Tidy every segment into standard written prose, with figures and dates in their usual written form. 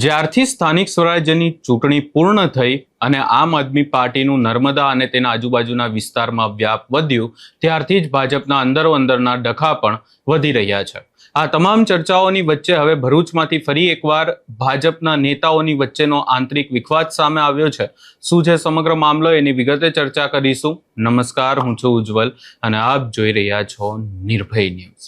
જ્યારથી સ્થાનિક સ્વરાજ્યની ચૂંટણી પૂર્ણ થઈ અને આમ આદમી પાર્ટીનું નર્મદા અને તેના આજુબાજુના વિસ્તારમાં વ્યાપ વધ્યું ત્યારથી જ ભાજપના અંદરોઅંદરના ડખા પણ વધી રહ્યા છે। આ તમામ ચર્ચાઓની વચ્ચે હવે ભરૂચમાંથી ફરી એકવાર ભાજપના નેતાઓની વચ્ચેનો આંતરિક વિખવાદ સામે આવ્યો છે। શું છે સમગ્ર મામલો એની વિગતે ચર્ચા કરીશું। નમસ્કાર, હું છું ઉજ્જવલ અને આપ જોઈ રહ્યા છો નિર્ભય ન્યૂઝ।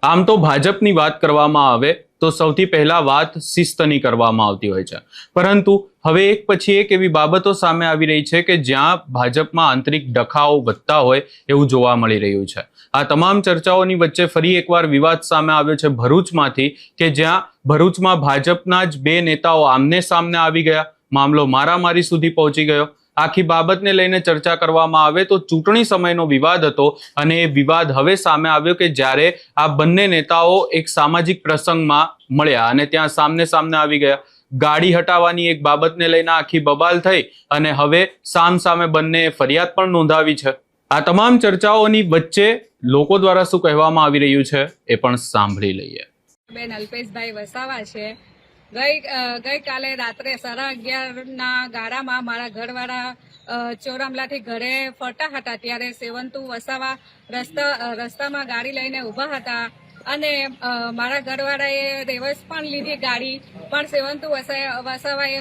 આમ તો ભાજપની વાત કરવામાં આવે તો સૌથી પહેલા વાત શિસ્તની કરવામાં આવતી હોય છે, પરંતુ હવે એક પછી એક એવી બાબતો સામે આવી રહી છે કે જ્યાં ભાજપમાં આંતરિક ડખાઓ વધતા હોય એવું જોવા મળી રહ્યું છે। આ તમામ ચર્ચાઓની વચ્ચે ફરી એકવાર વિવાદ સામે આવ્યો છે ભરૂચમાંથી, કે જ્યાં ભરૂચમાં ભાજપના જ બે નેતાઓ આમને સામને આવી ગયા, મામલો મારામારી સુધી પહોંચી ગયો। આખી બાબતને લઈને ચર્ચા કરવામાં આવે તો ચૂંટણી સમયનો વિવાદ હતો અને એ વિવાદ હવે સામે આવ્યો કે જ્યારે આ બંને નેતાઓ એક સામાજિક પ્રસંગમાં મળ્યા અને ત્યાં સામને સામને આવી ગયા। ગાડી હટાવવાની એક બાબતને લઈને આખી બબાલ થઈ અને હવે સામે બંને ફરિયાદ પણ નોંધાવી છે। આ તમામ ચર્ચાઓની વચ્ચે લોકો દ્વારા શું કહેવામાં આવી રહ્યું છે એ પણ સાંભળી લઈએ। બેન અલ્પેશભાઈ વસાવા છે। ગઈકાલે રાત્રે 11:30 ગાળામાં મારા ઘરવાળા ચોરામલાથી ઘરે ફરતા હતા ત્યારે સેવંતુ વસાવા રસ્તામાં ગાડી લઈને ઊભા હતા અને મારા ઘરવાળાએ રિવર્સ પણ લીધી ગાડી, પણ સેવંતુ વસાવાએ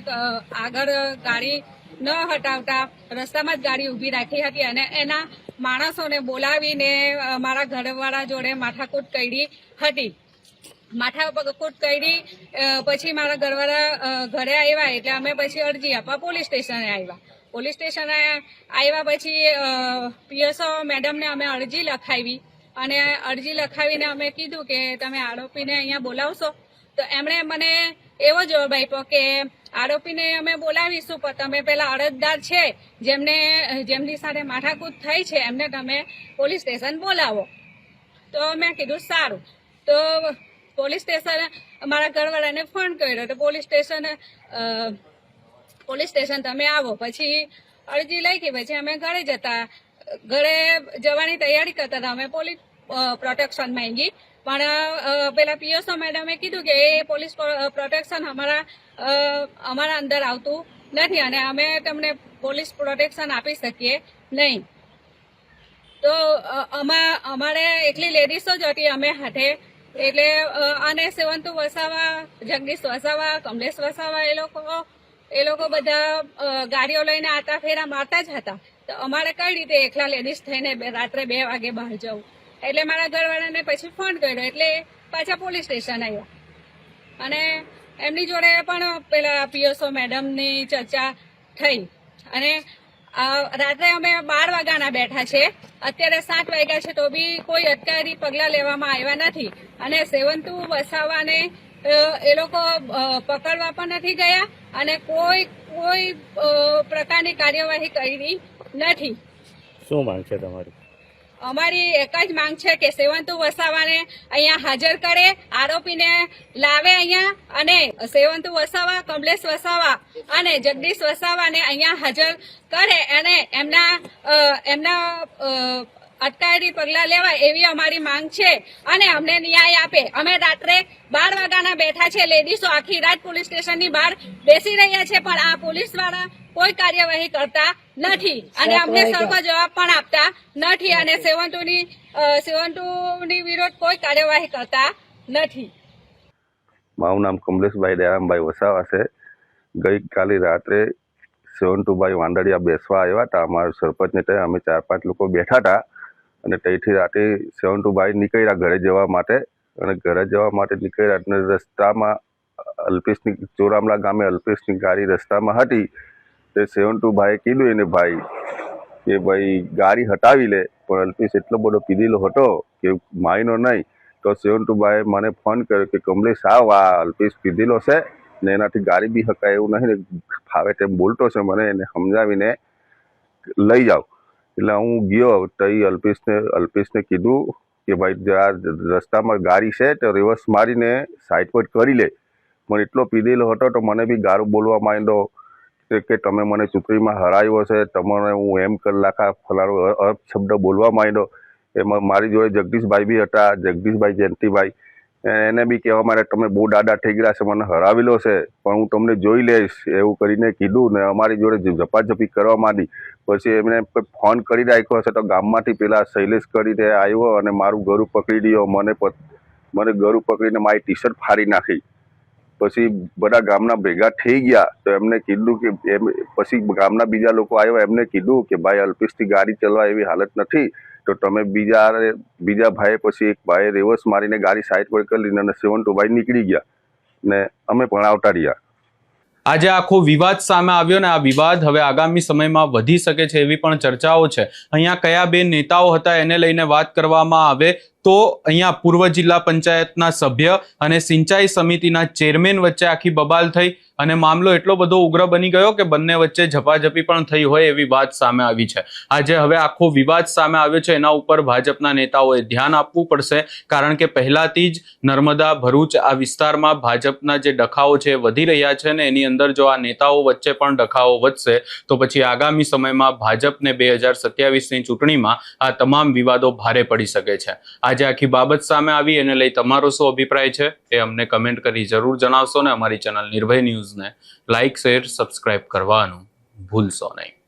આગળ ગાડી ન હટાવતા રસ્તામાં જ ગાડી ઊભી રાખી હતી અને એના માણસોને બોલાવીને મારા ઘરવાળા જોડે માથાકૂટ કરી હતી। માથાકૂટ કરી પછી મારા ઘરવાળા ઘરે આવ્યા એટલે અમે પછી અરજી આપવા પોલીસ સ્ટેશને આવ્યા। પોલીસ સ્ટેશને આવ્યા પછી પીએસઓ મેડમને અમે અરજી લખાવી અને અરજી લખાવીને અમે કીધું કે તમે આરોપીને અહીંયા બોલાવશો, તો એમણે મને એવો જવાબ આપ્યો કે આરોપીને અમે બોલાવીશું પણ તમે પેલા અરજદાર છે જેમની સાથે માથાકૂટ થઈ છે એમને તમે પોલીસ સ્ટેશન બોલાવો। તો મેં કીધું સારું। તો પોલીસ સ્ટેશન અમારા ઘરવાળાને ફોન કર્યો તો પોલીસ સ્ટેશન તમે આવો। પછી અરજી લખી, પછી અમે ઘરે જવાની તૈયારી કરતા હતા। અમે પોલીસ પ્રોટેક્શન માંગી પણ પેલા પીએસઓ મેડમે કીધું કે એ પોલીસ પ્રોટેક્શન અમારા અંદર આવતું નથી અને અમે તમને પોલીસ પ્રોટેક્શન આપી શકીએ નહીં। તો અમારે એકલી લેડીઝો જ હતી અમે હાથે, એટલે અને સેવંતુ વસાવા, જગદીશ વસાવા, કમલેશ વસાવા એ લોકો બધા ગાડીઓ લઈને આટા ફેરા મારતા જ હતા। તો અમારે કઈ રીતે એકલા લેડીઝ થઈને રાત્રે 2 વાગે બહાર જવું? એટલે મારા ઘરવાળાને પછી ફોન કર્યો એટલે પાછા પોલીસ સ્ટેશન આવ્યા અને એમની જોડે પણ પેલા પીએસઓ મેડમની ચર્ચા થઈ અને રાત્રે અમે 12 વાગ્યાના બેઠા છે, અત્યારે 7 વાગ્યા છે તો બી કોઈ અટકાયતી પગલાં લેવામાં આવ્યા નથી અને સેવંતુ વસાવાને એ લોકો પકડવા પણ નથી ગયા અને કોઈ પ્રકારની કાર્યવાહી કરી નથી। શું માંગ છે તમારી? અમારી એક જ માંગ છે કે સેવંતુ વસાવાને અહીંયા હાજર કરે, આરોપીને લાવે અહીંયા અને સેવંતુ વસાવા, કમલેશ વસાવા અને જગદીશ વસાવાને અહીંયા હાજર કરે અને એમના અટકાયતી પગલાં લેવાય એવી અમારી માંગ છે અને અમને ન્યાય આપે। અમે રાત્રે 12 વાગ્યાના બેઠા છે, લેડીઝો આખી રાત પોલીસ સ્ટેશનની બહાર બેસી રહ્યા છે પણ આ પોલીસ વાળા કોઈ કાર્યવાહી કરતા નથી અને અમને સરખો જવાબ પણ આપતા નથી અને સેવંતુની વિરોધ કોઈ કાર્યવાહી કરતા નથી। મારું નામ કમલેશભાઈ દયારામભાઈ વસાવા છે। ગઈકાલે રાત્રે સેવંતુભાઈ વાંદડિયા બેસવા આવ્યા હતા અમારા સરપંચને ત્યાં। અમે 4-5 લોકો બેઠા હતા અને ત્યાંથી રાતે સેવંતુભાઈ નીકળ્યા ઘરે જવા માટે અને ઘરે જવા માટે નીકળ્યા અને રસ્તામાં અલ્પેશની ચોરામલા ગામે અલ્પેશની ગાડી રસ્તામાં હતી તે સેવંતુભાઈએ કીધું એને ભાઈ કે ભાઈ ગાડી હટાવી લે, પણ અલ્પેશ એટલો બધો પીધેલો હતો કે માયનો નહીં। તો સેવંતુભાઈએ મને ફોન કર્યો કે કમલેશ આવ, આ અલ્પેશ પીધેલો છે ને એનાથી ગાડી બી હકાય એવું નહીં ને ફાવે તેમ બોલતો છે, મને એને સમજાવીને લઈ જાઓ। એટલે હું ગયો તો અલ્પેશને કીધું કે ભાઈ આ રસ્તામાં ગાડી છે તો રિવર્સ મારીને સાઈડ પર કરી લે, પણ એટલો પીધેલો હતો તો મને બી ગારું બોલવા માંડ્યો કે તમે મને ચૂંટણીમાં હરાવ્યો છે, તમને હું એમ કરી નાખા, ફલાણો અપશબ્દ બોલવા માંડ્યો। એમાં મારી જોડે જગદીશભાઈ બી હતા, જગદીશભાઈ જયંતિભાઈ, એને બી કહેવા માટે તમે બહુ દાદા થઈ ગયા છે, મને હરાવેલો છે, પણ હું તમને જોઈ લઈશ એવું કરીને કીધું ને અમારી જોડે ઝપાઝપી કરવા માંડી. પછી એમને ફોન કરી રાખ્યો હશે તો ગામમાંથી પેલા શૈલેષ કરીને આવ્યો અને મારું ગળું પકડી દીધો. મને ગળું પકડીને મારી ટી શર્ટ ફાડી નાખી. પછી બધા ગામના ભેગા થઈ ગયા તો એમને કીધું કે પછી ગામના બીજા લોકો આવ્યા, એમને કીધું કે ભાઈ અલ્પેશથી ગાડી ચલાવવા એવી હાલત નથી, તો તમે બીજા ભાઈએ પછી એક ભાઈએ રિવર્સ મારીને ગાડી સાઈડ પર કરી લીધી અને 72 ભાઈ નીકળી ગયા ને અમે પણ આવતા રહ્યા. આજે આખો વિવાદ સામે આવ્યો ને આ વિવાદ હવે આગામી સમયમાં વધી શકે છે એવી પણ ચર્ચાઓ છે. અહીંયા કયા બે નેતાઓ હતા એને લઈને વાત કરવામાં આવે તો અહીંયા પૂર્વ જિલ્લા પંચાયતના સભ્ય અને સિંચાઈ સમિતિના ચેરમેન વચ્ચે આખી બબાલ થઈ અને મામલો એટલો બધો ઉગ્ર બની ગયો કે બંને વચ્ચે ઝપાઝપી પણ થઈ હોય એવી વાત સામે આવી છે. આજે હવે આખો વિવાદ સામે આવ્યો છે, એના ઉપર ભાજપના નેતાઓએ ધ્યાન આપવું પડશે, કારણ કે પહેલાથી જ નર્મદા ભરૂચ આ વિસ્તારમાં ભાજપના જે ડખાઓ છે એ વધી રહ્યા છે ને એની અંદર જો આ નેતાઓ વચ્ચે પણ ડખાઓ વધશે તો પછી આગામી સમયમાં ભાજપને 2027ની ચૂંટણીમાં આ તમામ વિવાદો ભારે પડી શકે છે. આજે આખી બાબત સામે આવી એને લઈ તમારો શું અભિપ્રાય છે એ અમને કમેન્ટ કરી જરૂર જણાવશો ને અમારી ચેનલ નિર્ભય ન્યૂઝને લાઇક, શેર, સબસ્ક્રાઇબ કરવાનું ભૂલશો નહીં.